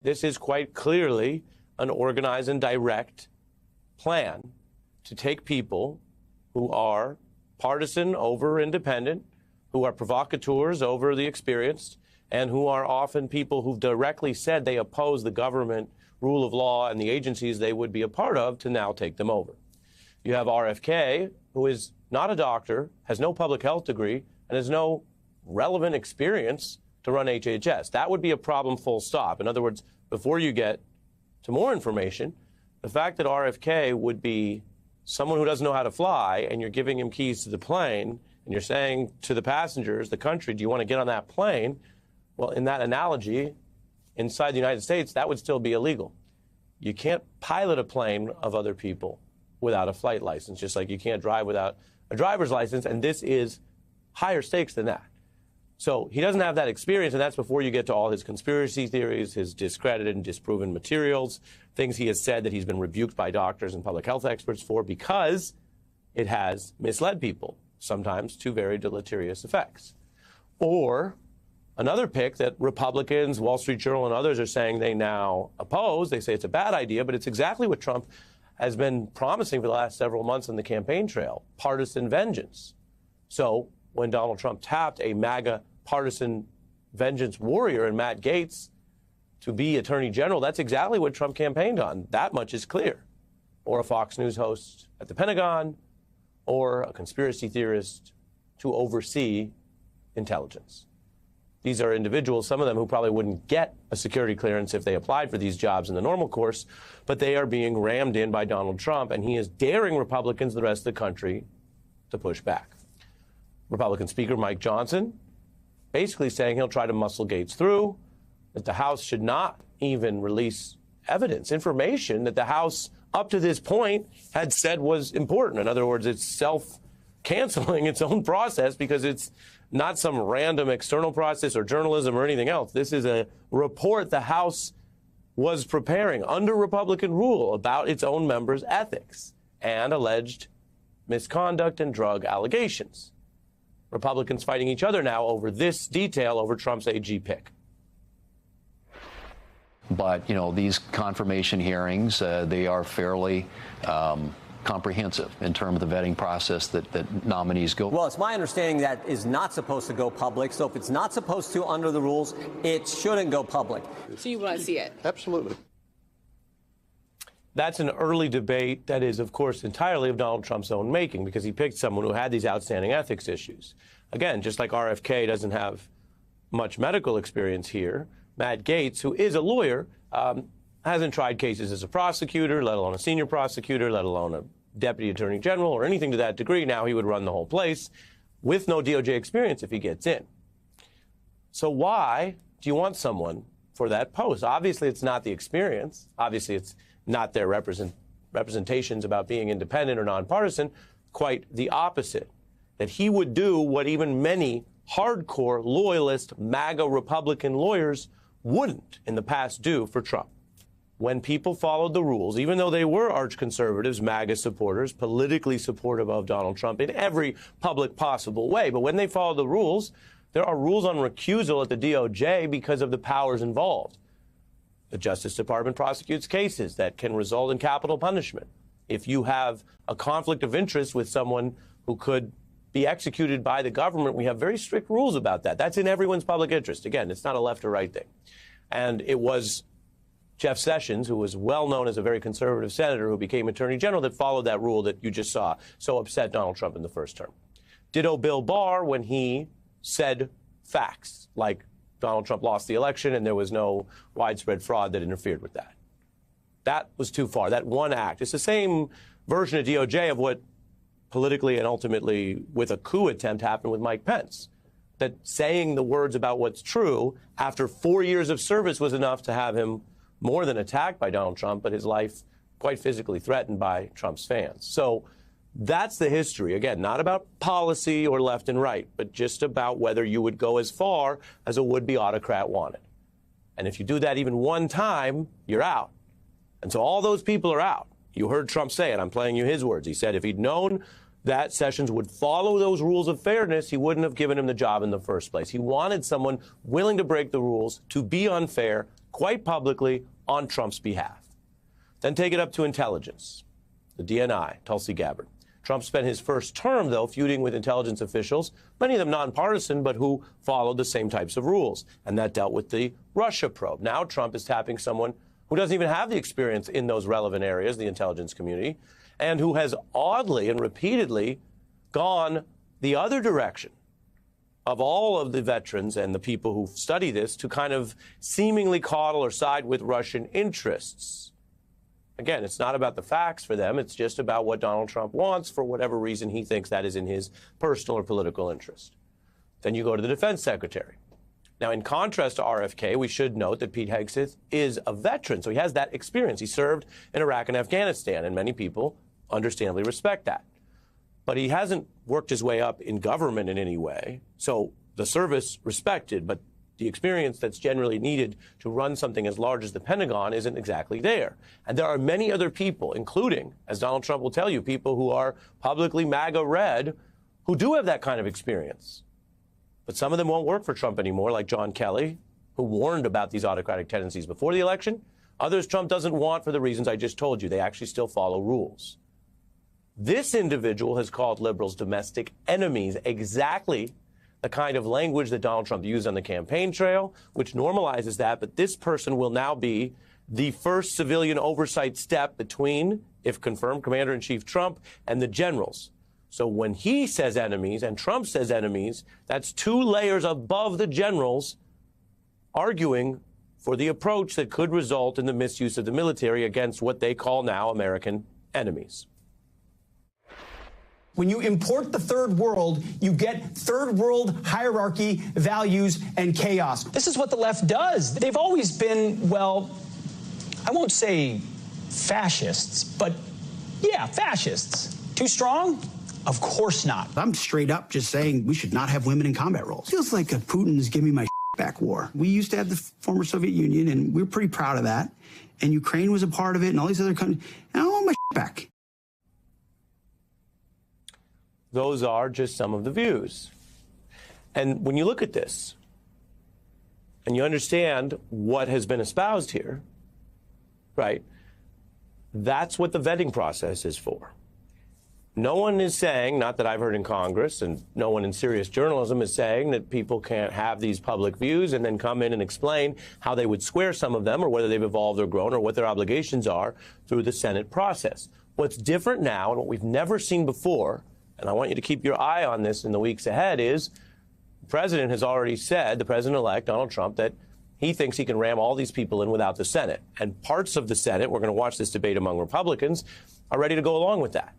This is quite clearly an organized and direct plan to take people who are partisan over independent, who are provocateurs over the experienced, and who are often people who've directly said they oppose the government, rule of law, and the agencies they would be a part of, to now take them over. You have RFK, who is not a doctor, has no public health degree, and has no relevant experience to run HHS. That would be a problem, full stop. In other words, before you get to more information, the fact that RFK would be someone who doesn't know how to fly, and you're giving him keys to the plane, and you're saying to the passengers, the country, do you want to get on that plane? Well, in that analogy, inside the United States, that would still be illegal. You can't pilot a plane of other people without a flight license, just like you can't drive without a driver's license, and this is higher stakes than that. So he doesn't have that experience, and that's before you get to all his conspiracy theories, his discredited and disproven materials, things he has said that he's been rebuked by doctors and public health experts for because it has misled people, sometimes to very deleterious effects. Or another pick that Republicans, Wall Street Journal, and others are saying they now oppose. They say it's a bad idea, but it's exactly what Trump has been promising for the last several months on the campaign trail, partisan vengeance. So when Donald Trump tapped a MAGA partisan vengeance warrior in Matt Gaetz to be attorney general, that's exactly what Trump campaigned on. That much is clear. Or a Fox News host at the Pentagon, or a conspiracy theorist to oversee intelligence. These are individuals, some of them who probably wouldn't get a security clearance if they applied for these jobs in the normal course, but they are being rammed in by Donald Trump, and he is daring Republicans, the rest of the country, to push back. Republican Speaker Mike Johnson basically saying he'll try to muscle Gaetz through, that the House should not even release evidence, information that the House up to this point had said was important. In other words, it's self-canceling its own process because it's not some random external process or journalism or anything else. This is a report the House was preparing under Republican rule about its own members' ethics and alleged misconduct and drug allegations. Republicans fighting each other now over this detail over Trump's AG pick. But, you know, these confirmation hearings, they are fairly comprehensive in terms of the vetting process that nominees go. Well, it's my understanding that is not supposed to go public. So if it's not supposed to under the rules, it shouldn't go public. So you want to see it? Absolutely. That's an early debate that is, of course, entirely of Donald Trump's own making, because he picked someone who had these outstanding ethics issues. Again, just like RFK doesn't have much medical experience here, Matt Gaetz, who is a lawyer, hasn't tried cases as a prosecutor, let alone a senior prosecutor, let alone a deputy attorney general or anything to that degree. Now he would run the whole place with no DOJ experience if he gets in. So why do you want someone for that post? Obviously, it's not the experience. Obviously, it's not their representations about being independent or nonpartisan. Quite the opposite. That he would do what even many hardcore loyalist MAGA Republican lawyers wouldn't in the past do for Trump. When people followed the rules, even though they were arch conservatives, MAGA supporters, politically supportive of Donald Trump in every public possible way, but when they followed the rules, there are rules on recusal at the DOJ because of the powers involved. The Justice Department prosecutes cases that can result in capital punishment. If you have a conflict of interest with someone who could be executed by the government, we have very strict rules about that. That's in everyone's public interest. Again, it's not a left or right thing. And it was Jeff Sessions, who was well known as a very conservative senator who became attorney general, that followed that rule that you just saw so upset Donald Trump in the first term. Ditto Bill Barr when he said facts, like Donald Trump lost the election and there was no widespread fraud that interfered with that. That was too far. That one act. It's the same version of DOJ of what politically and ultimately with a coup attempt happened with Mike Pence. That saying the words about what's true after 4 years of service was enough to have him more than attacked by Donald Trump, but his life quite physically threatened by Trump's fans. So that's the history. Again, not about policy or left and right, but just about whether you would go as far as a would-be autocrat wanted. And if you do that even one time, you're out. And so all those people are out. You heard Trump say it. I'm playing you his words. He said if he'd known that Sessions would follow those rules of fairness, he wouldn't have given him the job in the first place. He wanted someone willing to break the rules, to be unfair, quite publicly on Trump's behalf. Then take it up to intelligence, the DNI, Tulsi Gabbard. Trump spent his first term, though, feuding with intelligence officials, many of them nonpartisan, but who followed the same types of rules. And that dealt with the Russia probe. Now Trump is tapping someone who doesn't even have the experience in those relevant areas, the intelligence community, and who has oddly and repeatedly gone the other direction of all of the veterans and the people who study this to kind of seemingly coddle or side with Russian interests. Again, it's not about the facts for them. It's just about what Donald Trump wants for whatever reason he thinks that is in his personal or political interest. Then you go to the defense secretary. Now, in contrast to RFK, we should note that Pete Hegseth is a veteran, so he has that experience. He served in Iraq and Afghanistan, and many people understandably respect that. But he hasn't worked his way up in government in any way, so the service respected, but the experience that's generally needed to run something as large as the Pentagon isn't exactly there. And there are many other people, including, as Donald Trump will tell you, people who are publicly MAGA red, who do have that kind of experience. But some of them won't work for Trump anymore, like John Kelly, who warned about these autocratic tendencies before the election. Others Trump doesn't want for the reasons I just told you. They actually still follow rules. This individual has called liberals domestic enemies, exactly the kind of language that Donald Trump used on the campaign trail, which normalizes that. But this person will now be the first civilian oversight step between, if confirmed, Commander-in-Chief Trump and the generals. So when he says enemies and Trump says enemies, that's two layers above the generals arguing for the approach that could result in the misuse of the military against what they call now American enemies. When you import the third world, you get third world hierarchy, values, and chaos. This is what the left does. They've always been, well, I won't say fascists, but yeah, fascists. Too strong? Of course not. I'm straight up just saying we should not have women in combat roles. Feels like a Putin's give me my back war. We used to have the former Soviet Union, and we were pretty proud of that. And Ukraine was a part of it, and all these other countries. And I want my back. Those are just some of the views. And when you look at this and you understand what has been espoused here, right, that's what the vetting process is for. No one is saying, not that I've heard in Congress, and no one in serious journalism is saying that people can't have these public views and then come in and explain how they would square some of them or whether they've evolved or grown or what their obligations are through the Senate process. What's different now and what we've never seen before, and I want you to keep your eye on this in the weeks ahead, is the president has already said, the president-elect, Donald Trump, that he thinks he can ram all these people in without the Senate. And parts of the Senate, we're going to watch this debate among Republicans, are ready to go along with that.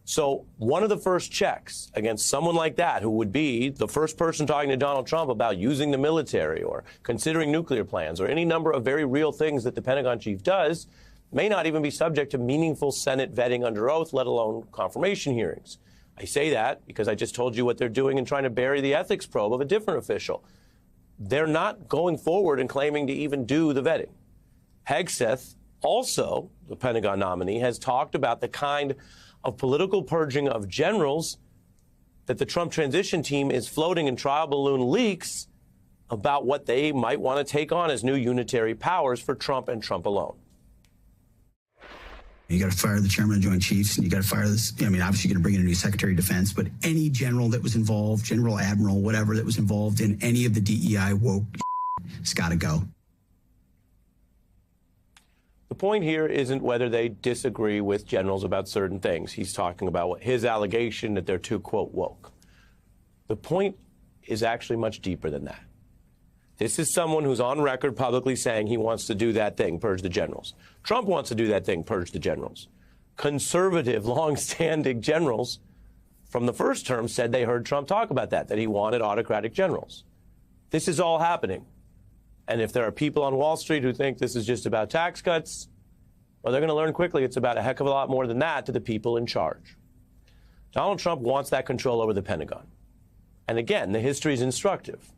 So one of the first checks against someone like that, who would be the first person talking to Donald Trump about using the military or considering nuclear plans or any number of very real things that the Pentagon chief does, may not even be subject to meaningful Senate vetting under oath, let alone confirmation hearings. I say that because I just told you what they're doing in trying to bury the ethics probe of a different official. They're not going forward and claiming to even do the vetting. Hegseth, also the Pentagon nominee, has talked about the kind of political purging of generals that the Trump transition team is floating in trial balloon leaks about what they might want to take on as new unitary powers for Trump and Trump alone. You got to fire the chairman of the Joint Chiefs, and you got to fire this. I mean, obviously, you're going to bring in a new Secretary of Defense, but any general that was involved, general, admiral, whatever, that was involved in any of the DEI woke, it's got to go. The point here isn't whether they disagree with generals about certain things. He's talking about his allegation that they're too, quote, woke. The point is actually much deeper than that. This is someone who's on record publicly saying he wants to do that thing, purge the generals. Trump wants to do that thing, purge the generals. Conservative, long-standing generals from the first term said they heard Trump talk about that he wanted autocratic generals. This is all happening. And if there are people on Wall Street who think this is just about tax cuts, well, they're going to learn quickly it's about a heck of a lot more than that to the people in charge. Donald Trump wants that control over the Pentagon. And again, the history is instructive.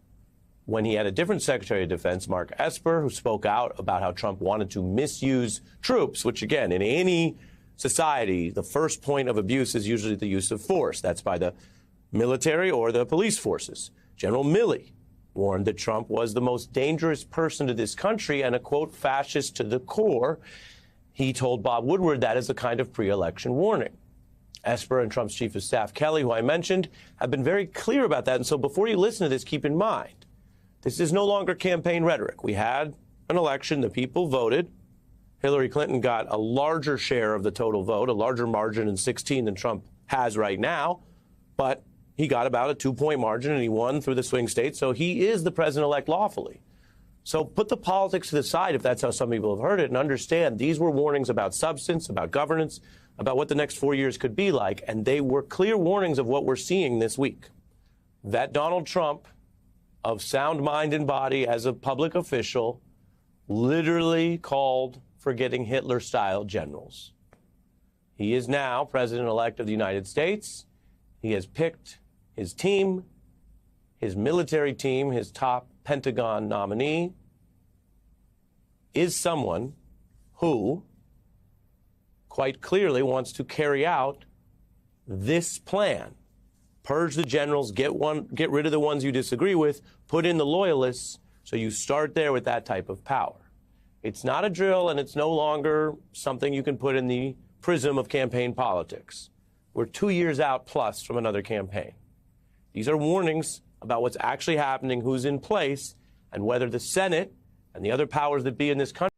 When he had a different Secretary of Defense, Mark Esper, who spoke out about how Trump wanted to misuse troops, which, again, in any society, the first point of abuse is usually the use of force. That's by the military or the police forces. General Milley warned that Trump was the most dangerous person to this country and a, quote, fascist to the core. He told Bob Woodward that as a kind of pre-election warning. Esper and Trump's chief of staff, Kelly, who I mentioned, have been very clear about that. And so before you listen to this, keep in mind, this is no longer campaign rhetoric. We had an election. The people voted. Hillary Clinton got a larger share of the total vote, a larger margin in 16 than Trump has right now. But he got about a 2-point margin, and he won through the swing states. So he is the president-elect lawfully. So put the politics to the side if that's how some people have heard it, and understand these were warnings about substance, about governance, about what the next 4 years could be like. And they were clear warnings of what we're seeing this week. That Donald Trump, of sound mind and body as a public official, literally called for getting Hitler-style generals. He is now president-elect of the United States. He has picked his team, his military team, his top Pentagon nominee is someone who quite clearly wants to carry out this plan. Purge the generals, get rid of the ones you disagree with, put in the loyalists, so you start there with that type of power. It's not a drill, and it's no longer something you can put in the prism of campaign politics. We're 2 years out plus from another campaign. These are warnings about what's actually happening, who's in place, and whether the Senate and the other powers that be in this country